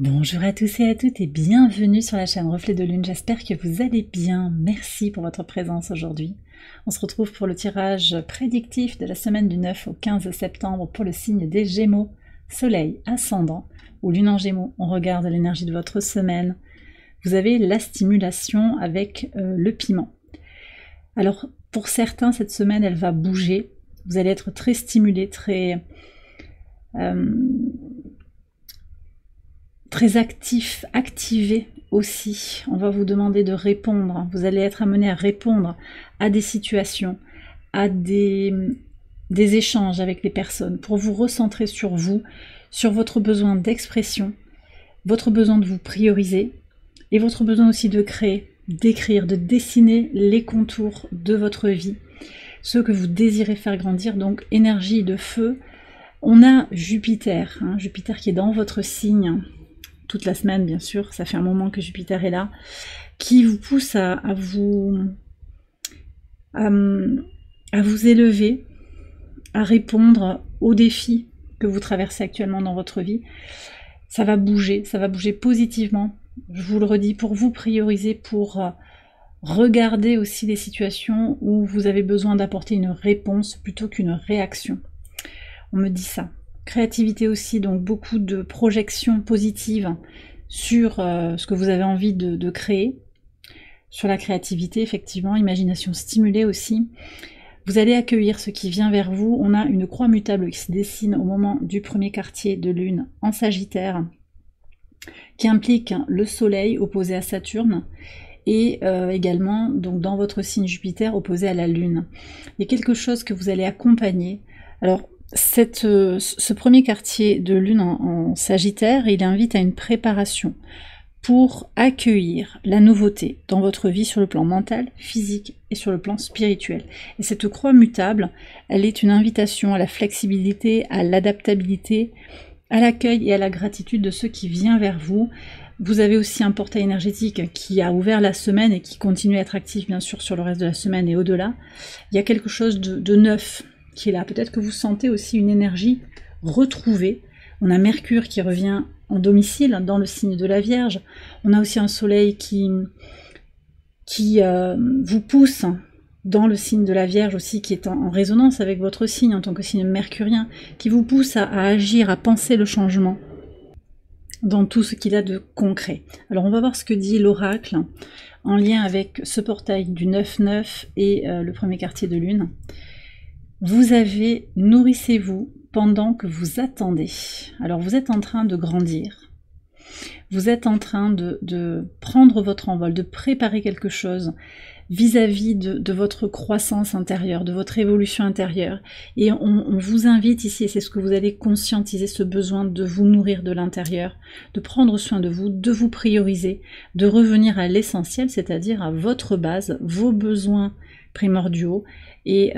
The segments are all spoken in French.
Bonjour à tous et à toutes et bienvenue sur la chaîne Reflet de Lune, j'espère que vous allez bien, merci pour votre présence aujourd'hui. On se retrouve pour le tirage prédictif de la semaine du 9 au 15 septembre pour le signe des Gémeaux, Soleil, Ascendant ou Lune en Gémeaux. On regarde l'énergie de votre semaine. Vous avez la stimulation avec le piment. Alors pour certains, cette semaine elle va bouger, vous allez être très stimulé, très actif, activé aussi. On va vous demander de répondre. Vous allez être amené à répondre à des situations, à des échanges avec les personnes pour vous recentrer sur vous, sur votre besoin d'expression, votre besoin de vous prioriser et votre besoin aussi de créer, d'écrire, de dessiner les contours de votre vie, ce que vous désirez faire grandir. Donc énergie de feu. On a Jupiter, Jupiter qui est dans votre signe toute la semaine, bien sûr, ça fait un moment que Jupiter est là, qui vous pousse à vous élever, à répondre aux défis que vous traversez actuellement dans votre vie. Ça va bouger positivement, je vous le redis, pour vous prioriser, pour regarder aussi les situations où vous avez besoin d'apporter une réponse plutôt qu'une réaction. On me dit ça. Créativité aussi, donc beaucoup de projections positives sur ce que vous avez envie de créer, sur la créativité, effectivement, imagination stimulée aussi. Vous allez accueillir ce qui vient vers vous. On a une croix mutable qui se dessine au moment du premier quartier de lune en Sagittaire, qui implique le Soleil opposé à Saturne, et également donc dans votre signe Jupiter opposé à la Lune. Il y a quelque chose que vous allez accompagner. Alors, ce premier quartier de lune en Sagittaire, il invite à une préparation pour accueillir la nouveauté dans votre vie sur le plan mental, physique et sur le plan spirituel. Et cette croix mutable, elle est une invitation à la flexibilité, à l'adaptabilité, à l'accueil et à la gratitude de ce qui vient vers vous. Vous avez aussi un portail énergétique qui a ouvert la semaine et qui continue à être actif bien sûr sur le reste de la semaine et au-delà. Il y a quelque chose de neuf qui est là. Peut-être que vous sentez aussi une énergie retrouvée. On a Mercure qui revient en domicile dans le signe de la Vierge. On a aussi un Soleil qui vous pousse dans le signe de la Vierge aussi, qui est en résonance avec votre signe en tant que signe mercurien, qui vous pousse à agir, à penser le changement dans tout ce qu'il a de concret. Alors on va voir ce que dit l'oracle en lien avec ce portail du 9-9 et le premier quartier de lune. Vous avez, nourrissez-vous pendant que vous attendez. Alors vous êtes en train de grandir, vous êtes en train de prendre votre envol, de préparer quelque chose vis-à-vis de votre croissance intérieure, de votre évolution intérieure. Et on vous invite ici, et c'est ce que vous allez conscientiser, ce besoin de vous nourrir de l'intérieur, de prendre soin de vous prioriser, de revenir à l'essentiel, c'est-à-dire à votre base, vos besoins primordiaux, et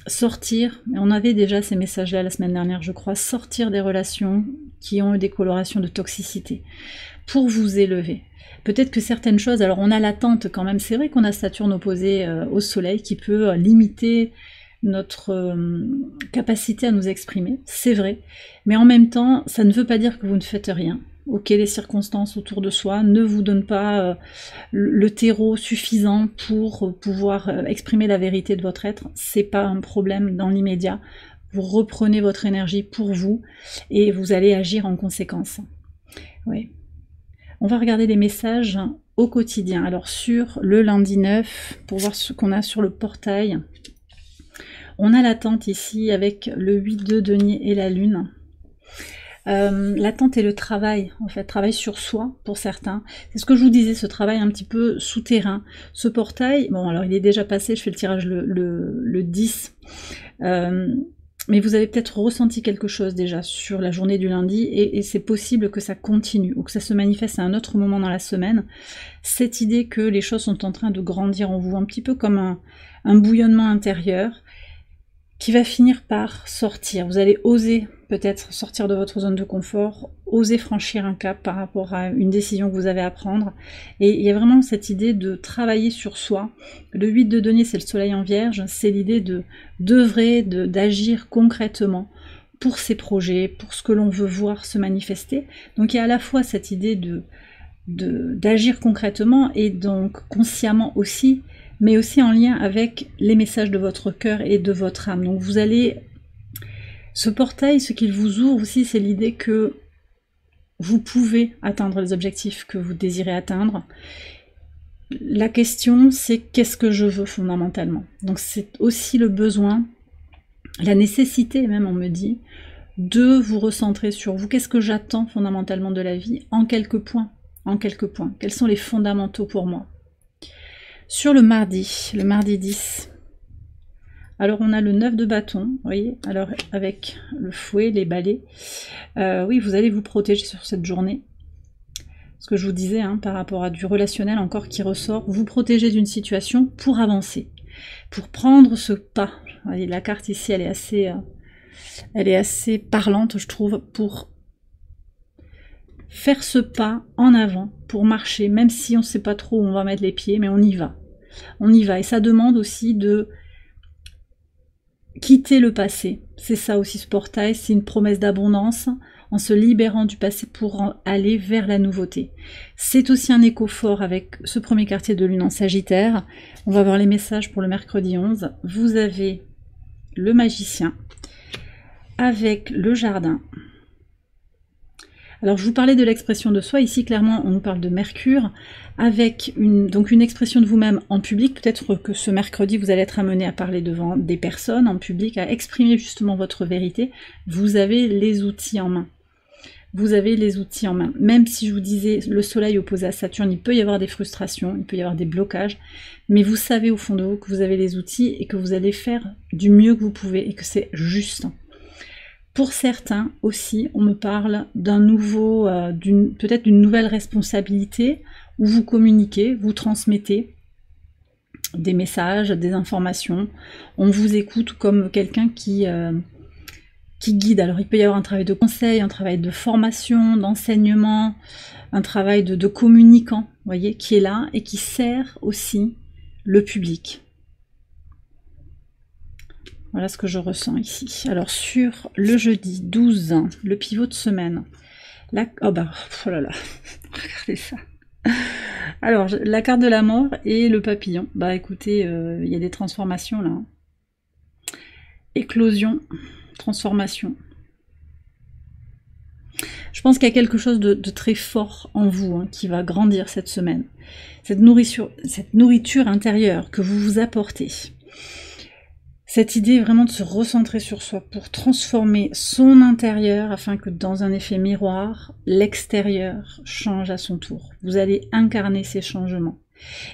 sortir, on avait déjà ces messages-là la semaine dernière, je crois, sortir des relations qui ont eu des colorations de toxicité, pour vous élever. Peut-être que certaines choses, alors on a l'attente quand même, c'est vrai qu'on a Saturne opposé au Soleil qui peut limiter notre capacité à nous exprimer, c'est vrai, mais en même temps, ça ne veut pas dire que vous ne faites rien. Ok, les circonstances autour de soi ne vous donnent pas le terreau suffisant pour pouvoir exprimer la vérité de votre être, c'est pas un problème dans l'immédiat. Vous reprenez votre énergie pour vous et vous allez agir en conséquence. Oui. On va regarder les messages au quotidien. Alors sur le lundi 9, pour voir ce qu'on a sur le portail, on a l'attente ici avec le 8 de denier et la lune. L'attente et le travail, en fait, travail sur soi pour certains. C'est ce que je vous disais, ce travail un petit peu souterrain. Ce portail, bon alors il est déjà passé, je fais le tirage le 10, mais vous avez peut-être ressenti quelque chose déjà sur la journée du lundi et c'est possible que ça continue ou que ça se manifeste à un autre moment dans la semaine. Cette idée que les choses sont en train de grandir en vous, un petit peu comme un bouillonnement intérieur qui va finir par sortir. Vous allez oser peut-être sortir de votre zone de confort, oser franchir un cap par rapport à une décision que vous avez à prendre. Et il y a vraiment cette idée de travailler sur soi. Le 8 de denier, c'est le Soleil en Vierge, c'est l'idée d'œuvrer, d'agir concrètement pour ses projets, pour ce que l'on veut voir se manifester. Donc il y a à la fois cette idée d'agir concrètement et donc consciemment aussi, mais aussi en lien avec les messages de votre cœur et de votre âme. Donc vous allez... Ce portail, ce qu'il vous ouvre aussi, c'est l'idée que vous pouvez atteindre les objectifs que vous désirez atteindre. La question, c'est qu'est-ce que je veux fondamentalement. Donc c'est aussi le besoin, la nécessité même, on me dit, de vous recentrer sur vous. Qu'est-ce que j'attends fondamentalement de la vie en quelques points. En quelques points. Quels sont les fondamentaux pour moi? Sur le mardi 10, alors on a le 9 de bâton, vous voyez, alors avec le fouet, les balais, oui, vous allez vous protéger sur cette journée. Ce que je vous disais, hein, par rapport à du relationnel encore qui ressort, vous protéger d'une situation pour avancer, pour prendre ce pas. Vous voyez, la carte ici, elle est assez parlante, je trouve, pour faire ce pas en avant, pour marcher, même si on ne sait pas trop où on va mettre les pieds, mais on y va. On y va, et ça demande aussi de quitter le passé. C'est ça aussi ce portail, c'est une promesse d'abondance, en se libérant du passé pour aller vers la nouveauté. C'est aussi un écho fort avec ce premier quartier de lune en Sagittaire. On va voir les messages pour le mercredi 11. Vous avez le magicien avec le jardin. Alors je vous parlais de l'expression de soi, ici clairement on nous parle de Mercure, avec une expression de vous-même en public. Peut-être que ce mercredi vous allez être amené à parler devant des personnes en public, à exprimer justement votre vérité. Vous avez les outils en main. Vous avez les outils en main. Même si je vous disais le soleil opposé à Saturne, il peut y avoir des frustrations, il peut y avoir des blocages, mais vous savez au fond de vous que vous avez les outils et que vous allez faire du mieux que vous pouvez et que c'est juste. Pour certains aussi, on me parle d'un nouveau, peut-être d'une nouvelle responsabilité où vous communiquez, vous transmettez des messages, des informations. On vous écoute comme quelqu'un qui guide. Alors il peut y avoir un travail de conseil, un travail de formation, d'enseignement, un travail de communicant, vous voyez, qui est là et qui sert aussi le public. Voilà ce que je ressens ici. Alors sur le jeudi 12, le pivot de semaine. Oh là là, regardez ça. Alors la carte de la mort et le papillon. Bah écoutez, il y a des transformations là. Éclosion, transformation. Je pense qu'il y a quelque chose de très fort en vous hein, qui va grandir cette semaine. Cette nourriture intérieure que vous vous apportez. Cette idée vraiment de se recentrer sur soi pour transformer son intérieur afin que dans un effet miroir, l'extérieur change à son tour. Vous allez incarner ces changements.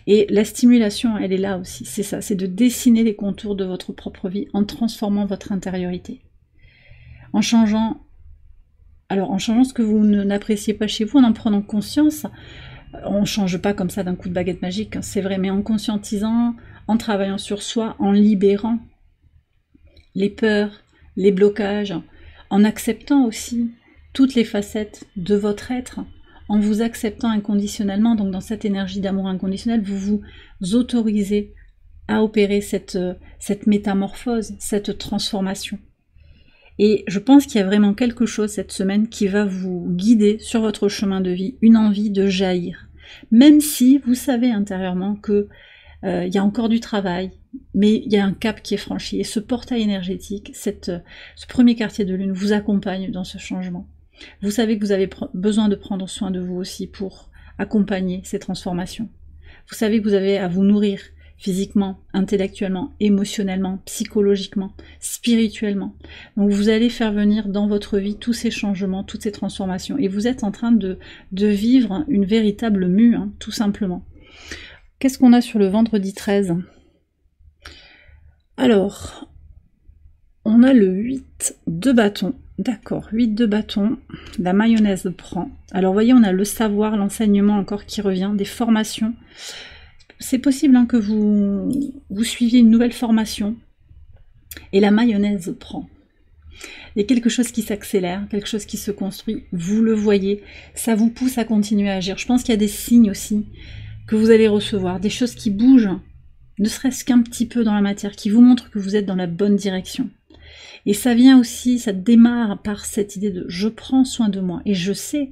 Et la stimulation, elle est là aussi. C'est ça, c'est de dessiner les contours de votre propre vie en transformant votre intériorité. En changeant ce que vous n'appréciez pas chez vous, en prenant conscience. On ne change pas comme ça d'un coup de baguette magique, hein, c'est vrai, mais en conscientisant, en travaillant sur soi, en libérant les peurs, les blocages, en acceptant aussi toutes les facettes de votre être, en vous acceptant inconditionnellement, donc dans cette énergie d'amour inconditionnel, vous vous autorisez à opérer cette métamorphose, cette transformation. Et je pense qu'il y a vraiment quelque chose cette semaine qui va vous guider sur votre chemin de vie, une envie de jaillir. Même si vous savez intérieurement que il y a encore du travail, mais il y a un cap qui est franchi. Et ce portail énergétique, ce premier quartier de lune vous accompagne dans ce changement. Vous savez que vous avez besoin de prendre soin de vous aussi pour accompagner ces transformations. Vous savez que vous avez à vous nourrir physiquement, intellectuellement, émotionnellement, psychologiquement, spirituellement. Donc vous allez faire venir dans votre vie tous ces changements, toutes ces transformations. Et vous êtes en train de vivre une véritable mue, hein, tout simplement. Qu'est-ce qu'on a sur le vendredi 13 ? Alors, on a le 8 de bâton. D'accord, 8 de bâton, la mayonnaise prend. Alors vous voyez, on a le savoir, l'enseignement encore qui revient, des formations. C'est possible hein, que vous suiviez une nouvelle formation et la mayonnaise prend. Il y a quelque chose qui s'accélère, quelque chose qui se construit, vous le voyez, ça vous pousse à continuer à agir. Je pense qu'il y a des signes aussi que vous allez recevoir, des choses qui bougent, ne serait-ce qu'un petit peu dans la matière, qui vous montrent que vous êtes dans la bonne direction. Et ça vient aussi, ça démarre par cette idée de je prends soin de moi et je sais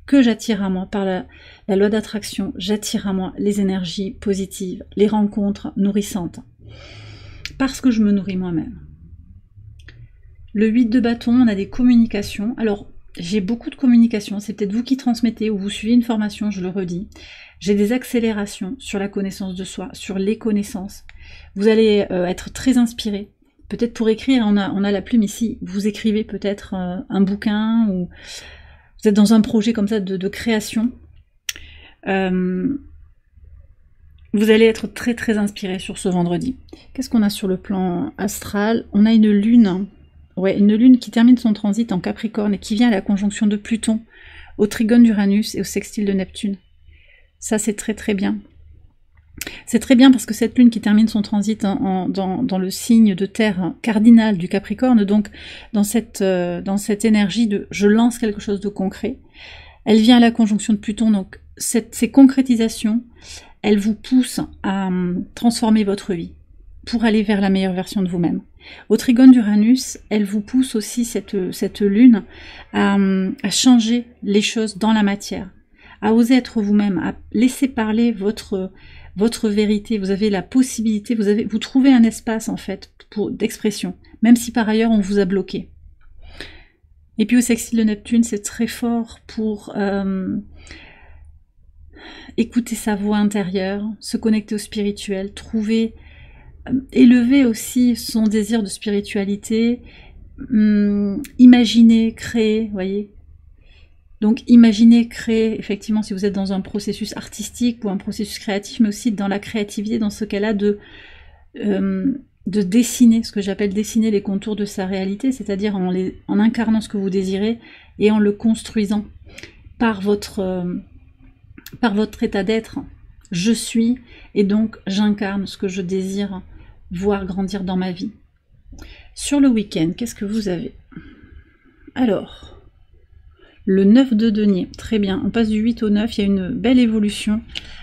que j'attire à moi par la loi d'attraction, j'attire à moi les énergies positives, les rencontres nourrissantes, parce que je me nourris moi-même. Le 8 de bâton, on a des communications. Alors, j'ai beaucoup de communications, c'est peut-être vous qui transmettez ou vous suivez une formation, je le redis. J'ai des accélérations sur la connaissance de soi, sur les connaissances. Vous allez être très inspiré. Peut-être pour écrire, on a la plume ici, vous écrivez peut-être un bouquin ou vous êtes dans un projet comme ça de création. Vous allez être très très inspiré sur ce vendredi. Qu'est-ce qu'on a sur le plan astral? On a une lune. Ouais, une lune qui termine son transit en Capricorne et qui vient à la conjonction de Pluton, au trigone d'Uranus et au sextile de Neptune. Ça, c'est très très bien. C'est très bien parce que cette lune qui termine son transit dans le signe de terre cardinal du Capricorne, donc dans cette énergie de je lance quelque chose de concret, elle vient à la conjonction de Pluton, donc ces concrétisations, elles vous poussent à transformer votre vie pour aller vers la meilleure version de vous-même. Au trigone d'Uranus, elle vous pousse aussi, cette lune, à changer les choses dans la matière, à oser être vous-même, à laisser parler votre vérité. Vous avez la possibilité, vous trouvez un espace en fait d'expression, même si par ailleurs on vous a bloqué. Et puis au sextile de Neptune, c'est très fort pour écouter sa voix intérieure, se connecter au spirituel, élever aussi son désir de spiritualité, imaginer, créer, voyez. Donc imaginer, créer, effectivement, si vous êtes dans un processus artistique ou un processus créatif, mais aussi dans la créativité, dans ce cas-là, de dessiner, ce que j'appelle dessiner les contours de sa réalité, c'est-à-dire en incarnant ce que vous désirez et en le construisant par votre état d'être. Je suis, et donc j'incarne ce que je désire voir grandir dans ma vie. Sur le week-end, qu'est-ce que vous avez? Alors, le 9 de denier, très bien, on passe du 8 au 9, il y a une belle évolution.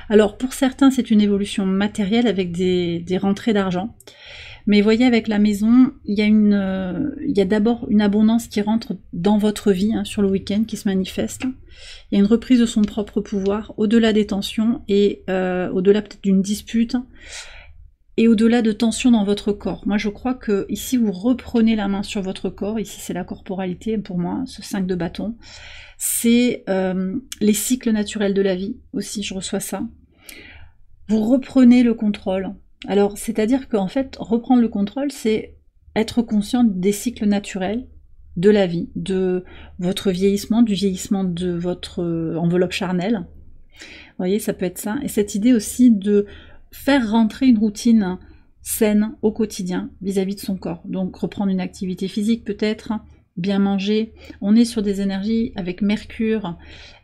Alors pour certains, c'est une évolution matérielle avec des rentrées d'argent. Mais voyez, avec la maison, il y a d'abord une abondance qui rentre dans votre vie, hein, sur le week-end, qui se manifeste. Il y a une reprise de son propre pouvoir, au-delà des tensions et au-delà peut-être d'une dispute, et au-delà de tensions dans votre corps. Moi, je crois que ici, vous reprenez la main sur votre corps. Ici, c'est la corporalité, pour moi, ce 5 de bâton. C'est les cycles naturels de la vie, aussi, je reçois ça. Vous reprenez le contrôle. Alors, c'est-à-dire qu'en fait, reprendre le contrôle, c'est être conscient des cycles naturels de la vie, de votre vieillissement, du vieillissement de votre enveloppe charnelle. Vous voyez, ça peut être ça. Et cette idée aussi de faire rentrer une routine saine au quotidien vis-à-vis de son corps. Donc reprendre une activité physique peut-être, bien manger. On est sur des énergies avec Mercure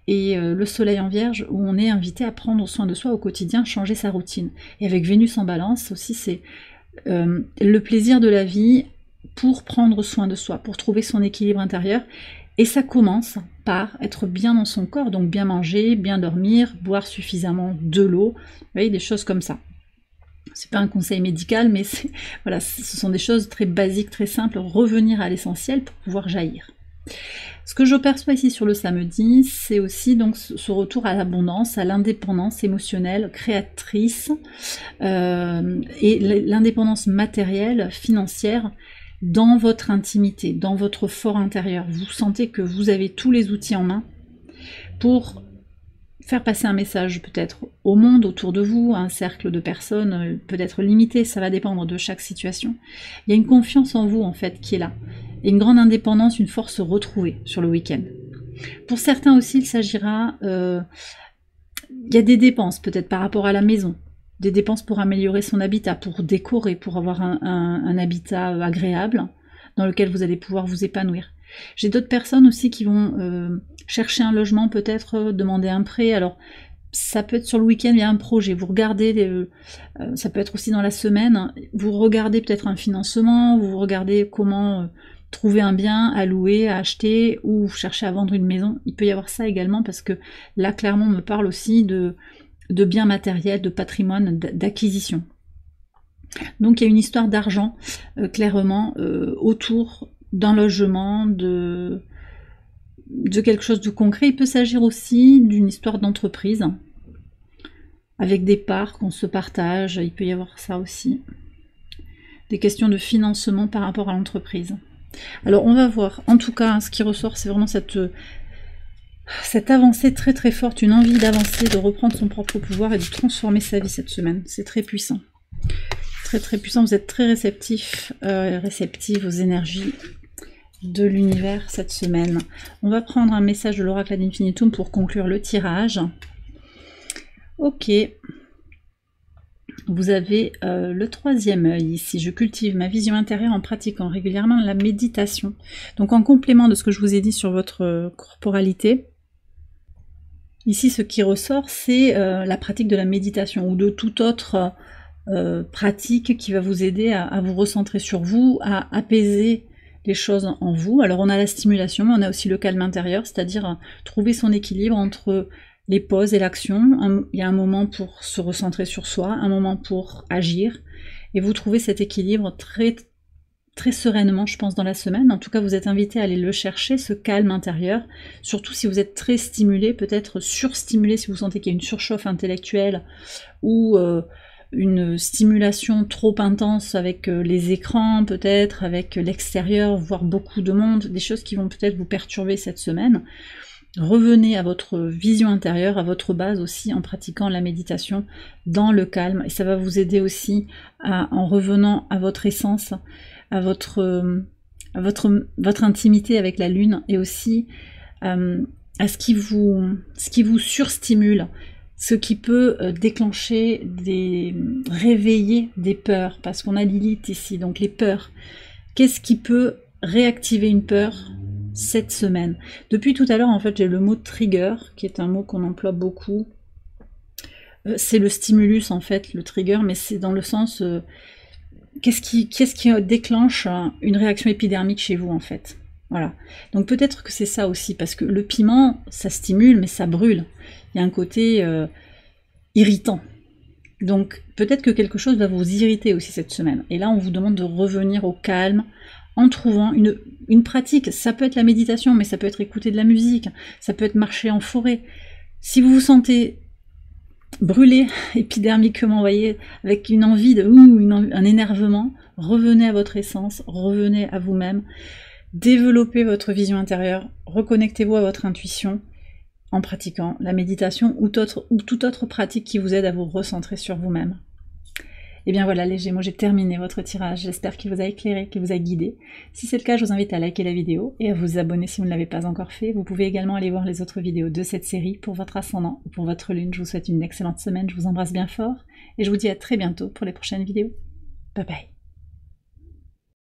et le soleil en Vierge où on est invité à prendre soin de soi au quotidien, changer sa routine. Et avec Vénus en Balance aussi, c'est le plaisir de la vie pour prendre soin de soi, pour trouver son équilibre intérieur. Et ça commence par être bien dans son corps, donc bien manger, bien dormir, boire suffisamment de l'eau, vous voyez, des choses comme ça. C'est pas un conseil médical, mais voilà, ce sont des choses très basiques, très simples, revenir à l'essentiel pour pouvoir jaillir. Ce que je perçois ici sur le samedi, c'est aussi donc ce retour à l'abondance, à l'indépendance émotionnelle, créatrice, et l'indépendance matérielle, financière, dans votre intimité, dans votre fort intérieur. Vous sentez que vous avez tous les outils en main pour faire passer un message peut-être au monde autour de vous, à un cercle de personnes peut-être limité, ça va dépendre de chaque situation. Il y a une confiance en vous en fait qui est là, et une grande indépendance, une force retrouvée sur le week-end. Pour certains aussi, il s'agira, il y a des dépenses peut-être par rapport à la maison, des dépenses pour améliorer son habitat, pour décorer, pour avoir un habitat agréable dans lequel vous allez pouvoir vous épanouir. J'ai d'autres personnes aussi qui vont chercher un logement, peut-être demander un prêt. Alors ça peut être sur le week-end, il y a un projet, vous regardez, ça peut être aussi dans la semaine, vous regardez peut-être un financement, vous regardez comment trouver un bien à louer, à acheter, ou vous cherchez à vendre une maison. Il peut y avoir ça également, parce que là clairement on me parle aussi de biens matériels, de patrimoine, d'acquisition. Donc il y a une histoire d'argent, clairement, autour d'un logement, de quelque chose de concret. Il peut s'agir aussi d'une histoire d'entreprise, avec des parts qu'on se partage, il peut y avoir ça aussi. Des questions de financement par rapport à l'entreprise. Alors on va voir, en tout cas, ce qui ressort, c'est vraiment cette avancée très très forte, une envie d'avancer, de reprendre son propre pouvoir et de transformer sa vie cette semaine. C'est très puissant. Très très puissant, vous êtes très réceptif, réceptive aux énergies de l'univers cette semaine. On va prendre un message de l'oracle ad infinitum pour conclure le tirage. Ok. Vous avez le troisième œil ici. Je cultive ma vision intérieure en pratiquant régulièrement la méditation. Donc en complément de ce que je vous ai dit sur votre corporalité, ici ce qui ressort, c'est la pratique de la méditation ou de toute autre pratique qui va vous aider à vous recentrer sur vous, à apaiser les choses en vous. Alors on a la stimulation, mais on a aussi le calme intérieur, c'est-à-dire trouver son équilibre entre les pauses et l'action. Il y a un moment pour se recentrer sur soi, un moment pour agir, et vous trouvez cet équilibre très, très sereinement, je pense, dans la semaine. En tout cas, vous êtes invité à aller le chercher, ce calme intérieur, surtout si vous êtes très stimulé, peut-être surstimulé si vous sentez qu'il y a une surchauffe intellectuelle, ou une stimulation trop intense avec les écrans, peut-être, avec l'extérieur, voire beaucoup de monde, des choses qui vont peut-être vous perturber cette semaine. Revenez à votre vision intérieure, à votre base aussi, en pratiquant la méditation dans le calme. Et ça va vous aider aussi en revenant à votre essence, à votre intimité avec la lune, et aussi à ce qui vous surstimule, ce qui peut déclencher, réveiller des peurs, parce qu'on a Lilith ici, donc les peurs. Qu'est-ce qui peut réactiver une peur cette semaine? Depuis tout à l'heure, en fait, j'ai le mot trigger, qui est un mot qu'on emploie beaucoup. C'est le stimulus, en fait, le trigger, mais c'est dans le sens... qu'est-ce qui déclenche une réaction épidermique chez vous, en fait? Voilà. Donc peut-être que c'est ça aussi, parce que le piment, ça stimule, mais ça brûle. Il y a un côté irritant. Donc peut-être que quelque chose va vous irriter aussi cette semaine. Et là, on vous demande de revenir au calme, en trouvant une pratique. Ça peut être la méditation, mais ça peut être écouter de la musique, ça peut être marcher en forêt. Si vous vous sentez brûlé épidermiquement, voyez, avec une envie un énervement, revenez à votre essence, revenez à vous-même, développez votre vision intérieure, reconnectez-vous à votre intuition en pratiquant la méditation ou toute autre pratique qui vous aide à vous recentrer sur vous-même. Et bien voilà les Gémeaux, j'ai terminé votre tirage, j'espère qu'il vous a éclairé, qu'il vous a guidé. Si c'est le cas, je vous invite à liker la vidéo et à vous abonner si vous ne l'avez pas encore fait. Vous pouvez également aller voir les autres vidéos de cette série pour votre ascendant ou pour votre lune. Je vous souhaite une excellente semaine, je vous embrasse bien fort et je vous dis à très bientôt pour les prochaines vidéos. Bye bye.